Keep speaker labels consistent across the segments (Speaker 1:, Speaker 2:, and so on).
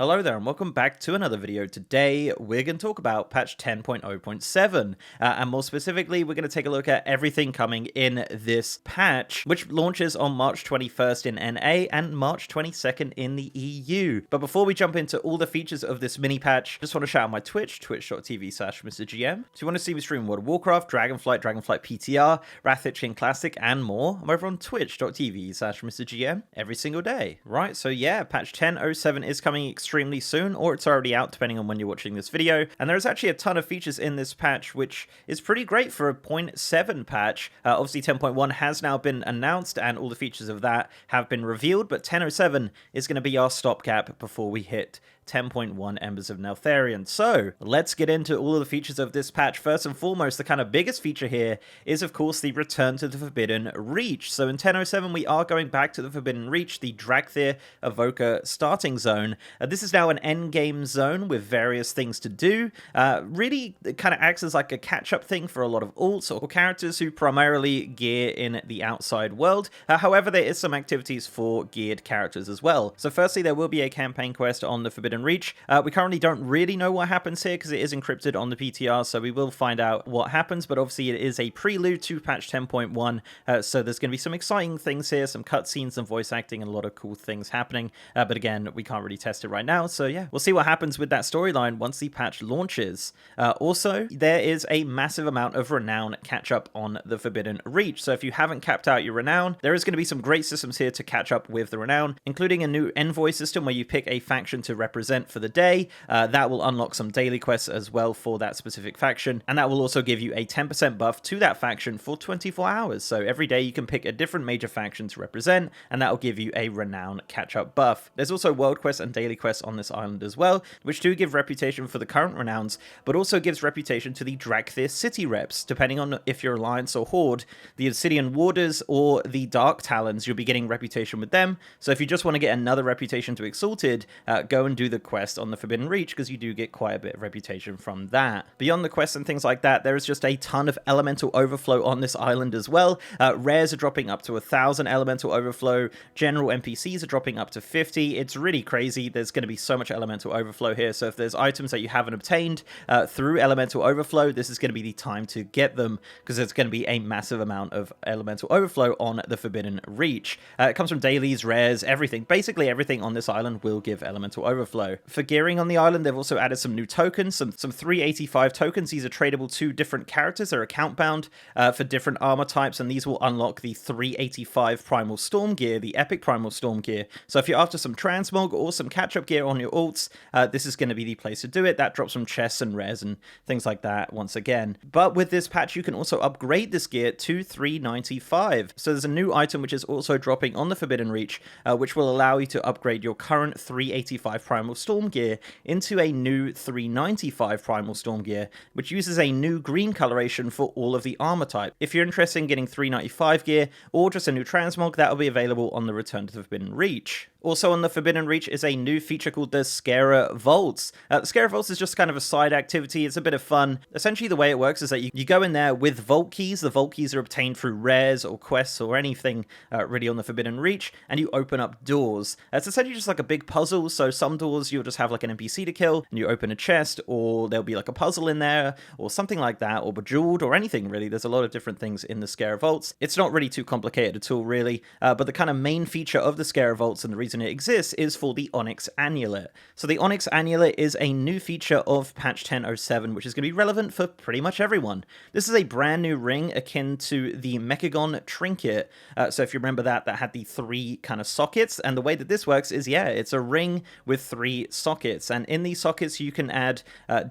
Speaker 1: Hello there and welcome back to another video. Today we're going to talk about patch 10.0.7 and more specifically we're going to take a look at everything coming in this patch, which launches on March 21st in NA and March 22nd in the EU. But before we jump into all the features of this mini patch, just want to shout out my Twitch, twitch.tv/MrGM. If you want to see me stream World of Warcraft, Dragonflight, Dragonflight PTR, Wrath Itching Classic and more, I'm over on twitch.tv/MrGM every single day. Right, so yeah, patch 10.07 is coming extremely soon, or it's already out depending on when you're watching this video, and there's actually a ton of features in this patch which is pretty great for a 0.7 patch. Obviously 10.1 has now been announced and all the features of that have been revealed, but 10.07 is going to be our stopgap before we hit 10.1 Embers of Neltharion. So let's get into all of the features of this patch. First and foremost, the kind of biggest feature here is of course the return to the Forbidden Reach. So in 10.07 we are going back to the Forbidden Reach, the Dragthir Evoker starting zone. This is now an endgame zone with various things to do. Really it kind of acts as like a catch-up thing for a lot of alts or characters who primarily gear in the outside world. However, there is some activities for geared characters as well. So firstly, there will be a campaign quest on the Forbidden Reach. We currently don't really know what happens here because it is encrypted on the PTR, so we will find out what happens, but obviously it is a prelude to patch 10.1, so there's going to be some exciting things here, some cutscenes, some voice acting, and a lot of cool things happening, but again, we can't really test it right now, so yeah, we'll see what happens with that storyline once the patch launches. Also, there is a massive amount of renown catch-up on the Forbidden Reach, so if you haven't capped out your renown, there is going to be some great systems here to catch up with the renown, including a new envoy system where you pick a faction to represent for the day. That will unlock some daily quests as well for that specific faction, and that will also give you a 10% buff to that faction for 24 hours. So every day you can pick a different major faction to represent, and that will give you a renown catch-up buff. There's also world quests and daily quests on this island as well, which do give reputation for the current renowns, but also gives reputation to the Dragthir city reps, depending on if you're Alliance or Horde. The Obsidian Warders or the Dark Talons, you'll be getting reputation with them. So if you just want to get another reputation to Exalted, go and do the quest on the Forbidden Reach, because you do get quite a bit of reputation from that. Beyond the quests and things like that, there is just a ton of elemental overflow on this island as well. Rares are dropping up to 1,000 elemental overflow. General NPCs are dropping up to 50. It's really crazy. There's going to be so much elemental overflow here, so if there's items that you haven't obtained through elemental overflow, this is going to be the time to get them, because there's going to be a massive amount of elemental overflow on the Forbidden Reach. It comes from dailies, rares, everything. Basically everything on this island will give elemental overflow. For gearing on the island, they've also added some new tokens, some 385 tokens. These are tradable to different characters. They're account bound for different armor types, and these will unlock the 385 Primal Storm gear, the epic Primal Storm gear. So if you're after some transmog or some catch-up gear on your alts, this is going to be the place to do it. That drops some chests and rares and things like that once again. But with this patch, you can also upgrade this gear to 395. So there's a new item which is also dropping on the Forbidden Reach, which will allow you to upgrade your current 385 Primal Storm gear into a new 395 Primal Storm gear, which uses a new green coloration for all of the armor type. If you're interested in getting 395 gear or just a new transmog, that will be available on the Return to the Forbidden Reach. Also on the Forbidden Reach is a new feature called the Scarer Vaults. The Scarer Vaults is just kind of a side activity. It's a bit of fun. Essentially the way it works is that you go in there with vault keys. The vault keys are obtained through rares or quests or anything really on the Forbidden Reach, and you open up doors. It's essentially just like a big puzzle, so some doors you'll just have like an NPC to kill, and you open a chest, or there'll be like a puzzle in there, or something like that, or Bejeweled, or anything really. There's a lot of different things in the Scarer Vaults. It's not really too complicated at all really, but the kind of main feature of the Scarer Vaults and the reason it exists is for the Onyx Amulet. So the Onyx Amulet is a new feature of patch 10.07, which is going to be relevant for pretty much everyone. This is a brand new ring akin to the Mechagon Trinket. So if you remember that had the 3 kind of sockets, and the way that this works is, yeah, it's a ring with 3 sockets, and in these sockets you can add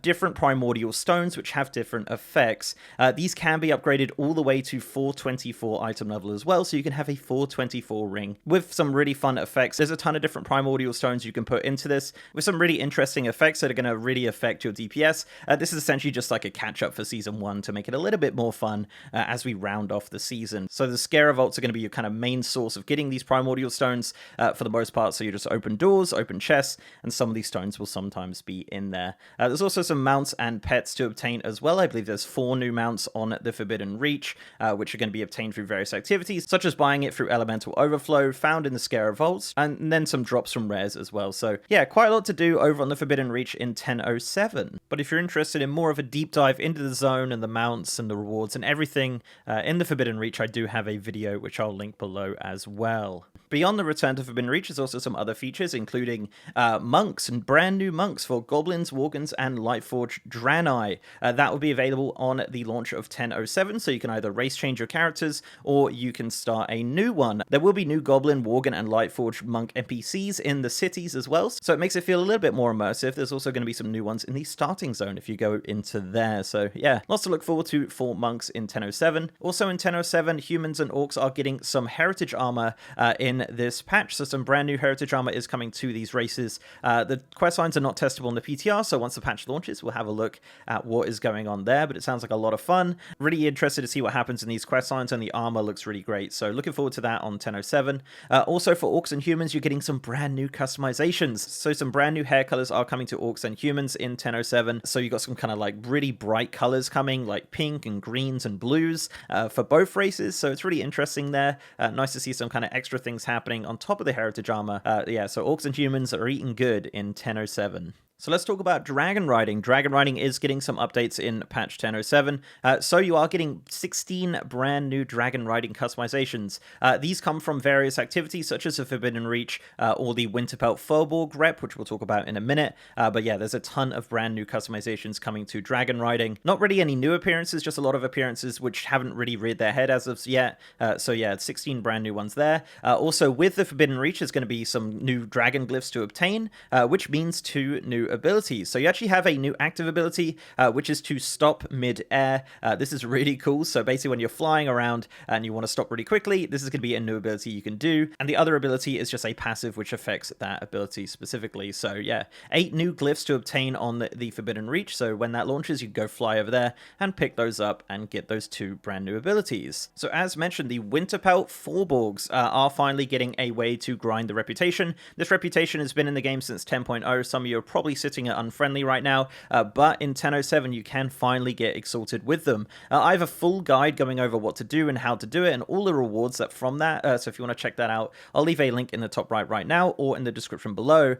Speaker 1: different primordial stones which have different effects. These can be upgraded all the way to 424 item level as well, so you can have a 424 ring with some really fun effects. There's a ton of different primordial stones you can put into this with some really interesting effects that are going to really affect your DPS. This is essentially just like a catch-up for Season 1 to make it a little bit more fun as we round off the season. So the Scarer Vaults are going to be your kind of main source of getting these primordial stones for the most part, so you just open doors, open chests, and some of these stones will sometimes be in there. There's also some mounts and pets to obtain as well. I believe there's 4 new mounts on the Forbidden Reach, which are going to be obtained through various activities, such as buying it through Elemental Overflow, found in the Scarer Vaults, and then some drops from rares as well. So yeah, quite a lot to do over on the Forbidden Reach in 10.07. But if you're interested in more of a deep dive into the zone and the mounts and the rewards and everything in the Forbidden Reach, I do have a video which I'll link below as well. Beyond the return to Forbidden Reach, there's also some other features, including monks and brand new monks for Goblins, Worgens, and Lightforged Draenei. That will be available on the launch of 10.07, so you can either race change your characters or you can start a new one. There will be new Goblin, Worgen, and Lightforged monk NPCs in the cities as well, so it makes it feel a little bit more immersive. There's also going to be some new ones in the starting zone if you go into there. So yeah, lots to look forward to for monks in 10.07. Also in 10.07, humans and orcs are getting some heritage armor in this patch, so some brand new heritage armor is coming to these races. The quest lines are not testable in the PTR, so once the patch launches, we'll have a look at what is going on there, but it sounds like a lot of fun. Really interested to see what happens in these quest lines, and the armor looks really great, so looking forward to that on 10.07. Also for orcs and humans, you're getting some brand new customizations. So some brand new hair colors are coming to orcs and humans in 10.07, so you got some kind of like really bright colors coming, like pink and greens and blues for both races, so it's really interesting there. Nice to see some kind of extra things happening on top of the heritage armor. Yeah, so orcs and humans are eating good in 10.07. So let's talk about Dragon Riding. Dragon Riding is getting some updates in patch 10.07. So you are getting 16 brand new Dragon Riding customizations. These come from various activities such as the Forbidden Reach or the Winterpelt Furbolg rep, which we'll talk about in a minute. But yeah, there's a ton of brand new customizations coming to Dragon Riding. Not really any new appearances, just a lot of appearances which haven't really reared their head as of yet. So yeah, 16 brand new ones there. Also with the Forbidden Reach, there's going to be some new dragon glyphs to obtain, which means 2 new abilities. So you actually have a new active ability, which is to stop mid-air. This is really cool. So basically when you're flying around and you want to stop really quickly, this is going to be a new ability you can do. And the other ability is just a passive which affects that ability specifically. So yeah, 8 new glyphs to obtain on the Forbidden Reach. So when that launches, you can go fly over there and pick those up and get those 2 brand new abilities. So as mentioned, the Winterpelt Furbolgs are finally getting a way to grind the reputation. This reputation has been in the game since 10.0. Some of you are probably sitting at unfriendly right now, but in 10.07 you can finally get exalted with them. I have a full guide going over what to do and how to do it and all the rewards that from that, so if you want to check that out, I'll leave a link in the top right now or in the description below.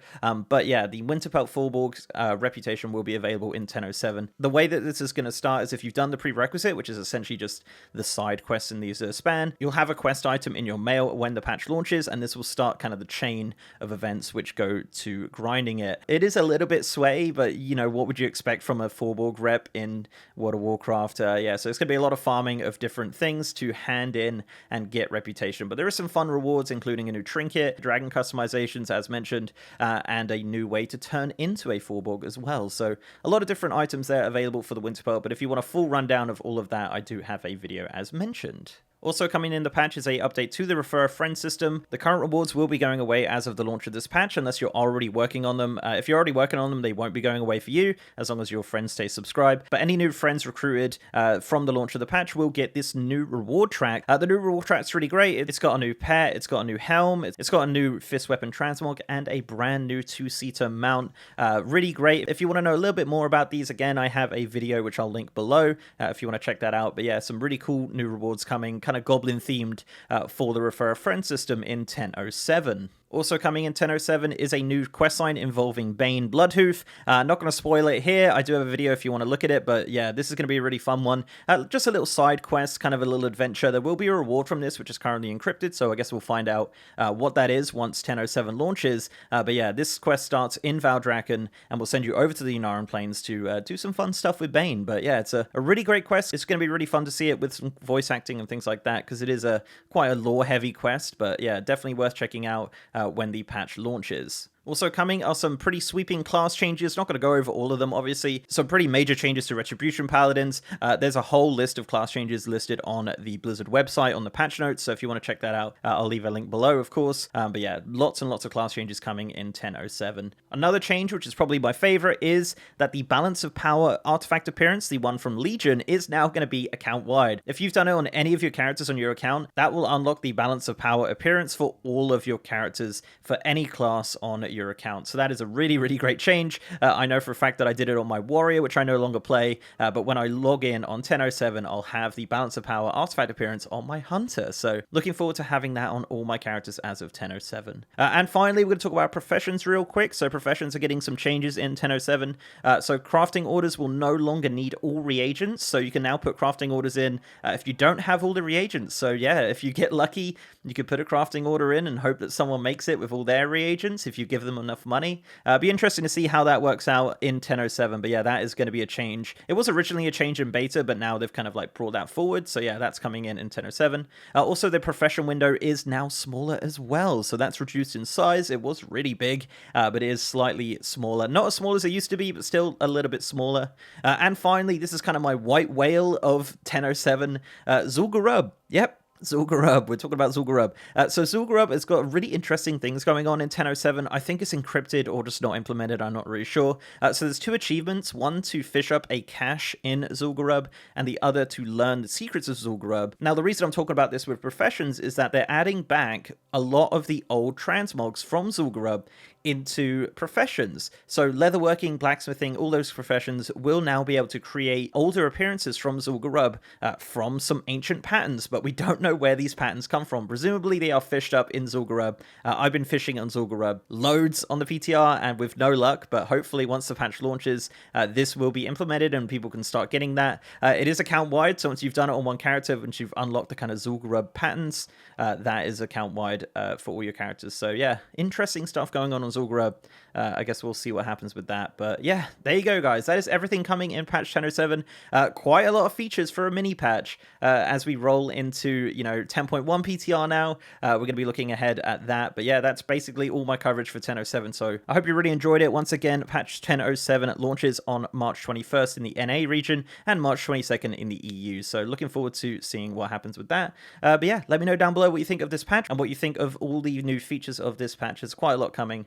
Speaker 1: But yeah, the Winterpelt Furbolg's reputation will be available in 10.07. The way that this is going to start is if you've done the prerequisite, which is essentially just the side quests in these span, you'll have a quest item in your mail when the patch launches, and this will start kind of the chain of events which go to grinding it. It is a little bit sway, but you know, what would you expect from a Furbolg rep in World of Warcraft? Yeah, so it's going to be a lot of farming of different things to hand in and get reputation, but there are some fun rewards, including a new trinket, dragon customizations as mentioned, and a new way to turn into a Furbolg as well. So a lot of different items there available for the Winterpelt, but if you want a full rundown of all of that, I do have a video as mentioned. Also coming in the patch is a update to the Refer a Friend system. The current rewards will be going away as of the launch of this patch, unless you're already working on them. If you're already working on them, they won't be going away for you, as long as your friends stay subscribed. But any new friends recruited from the launch of the patch will get this new reward track. The new reward track's really great. It's got a new pet, it's got a new helm, it's got a new fist weapon transmog, and a brand new 2-seater mount. Really great. If you want to know a little bit more about these, again, I have a video which I'll link below if you want to check that out. But yeah, some really cool new rewards coming, kind of goblin themed for the Refer a Friend system in 10.07. Also coming in 10.07 is a new questline involving Baine Bloodhoof. Not going to spoil it here. I do have a video if you want to look at it, but yeah, this is going to be a really fun one. Just a little side quest, kind of a little adventure. There will be a reward from this, which is currently encrypted, so I guess we'll find out what that is once 10.07 launches. But yeah, this quest starts in Valdrakken and will send you over to the Ynaran Plains to do some fun stuff with Baine. But yeah, it's a really great quest. It's going to be really fun to see it with some voice acting and things like that, because it is quite a lore-heavy quest. But yeah, definitely worth checking out when the patch launches. Also coming are some pretty sweeping class changes. Not going to go over all of them, obviously. Some pretty major changes to Retribution Paladins. There's a whole list of class changes listed on the Blizzard website on the patch notes, so if you want to check that out, I'll leave a link below, of course. But yeah, lots and lots of class changes coming in 10.07. Another change, which is probably my favorite, is that the Balance of Power artifact appearance, the one from Legion, is now going to be account-wide. If you've done it on any of your characters on your account, that will unlock the Balance of Power appearance for all of your characters for any class on your your account. So that is a really, really great change. I know for a fact that I did it on my warrior, which I no longer play, but when I log in on 10.07, I'll have the Balance of Power artifact appearance on my hunter. So looking forward to having that on all my characters as of 10.07. And finally, we're going to talk about professions real quick. So professions are getting some changes in 10.07. So crafting orders will no longer need all reagents. So you can now put crafting orders in if you don't have all the reagents. So yeah, if you get lucky, you could put a crafting order in and hope that someone makes it with all their reagents if you give them enough money. Be interesting to see how that works out in 10.07. But yeah, that is going to be a change. It was originally a change in beta, but now they've kind of like brought that forward. So yeah, that's coming in 10.07. Also, the profession window is now smaller as well. So that's reduced in size. It was really big, but it is slightly smaller. Not as small as it used to be, but still a little bit smaller. And finally, this is kind of my white whale of 10.07, Zul'Gurub. Yep. Zul'Gurub. We're talking about Zul'Gurub. So Zul'Gurub has got really interesting things going on in 10.07. I think it's encrypted or just not implemented. I'm not really sure. So there's two achievements. One to fish up a cache in Zul'Gurub, and the other to learn the secrets of Zul'Gurub. Now, the reason I'm talking about this with professions is that they're adding back a lot of the old transmogs from Zul'Gurub into professions. So leatherworking, blacksmithing, all those professions will now be able to create older appearances from Zul'Gurub from some ancient patterns, but we don't know where these patterns come from. Presumably they are fished up in Zul'Gurub. I've been fishing on Zul'Gurub loads on the PTR and with no luck, but hopefully once the patch launches, this will be implemented and people can start getting that. It is account wide, so once you've done it on one character, once you've unlocked the kind of Zul'Gurub patterns, that is account wide for all your characters. So yeah, interesting stuff going on Zul'Gurub. I guess we'll see what happens with that. But yeah, there you go, guys. That is everything coming in patch 10.07. Quite a lot of features for a mini patch as we roll into, 10.1 PTR now. We're going to be looking ahead at that. But yeah, that's basically all my coverage for 10.07. So I hope you really enjoyed it. Once again, patch 10.07 launches on March 21st in the NA region and March 22nd in the EU. So looking forward to seeing what happens with that. But yeah, let me know down below what you think of this patch and what you think of all the new features of this patch. There's quite a lot coming.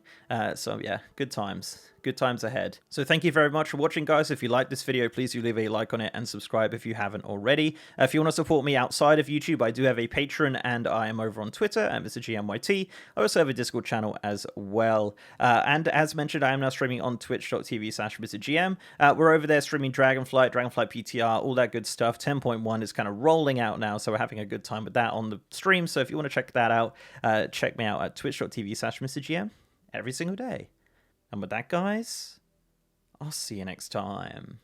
Speaker 1: So yeah, good times. Good times ahead. So thank you very much for watching, guys. If you like this video, please do leave a like on it and subscribe if you haven't already. If you want to support me outside of YouTube, I do have a Patreon and I am over on Twitter at MrGMYT. I also have a Discord channel as well. And as mentioned, I am now streaming on twitch.tv/MrGM. We're over there streaming Dragonflight PTR, all that good stuff. 10.1 is kind of rolling out now, so we're having a good time with that on the stream. So if you want to check that out, check me out at twitch.tv/MrGM every single day. And with that, guys, I'll see you next time.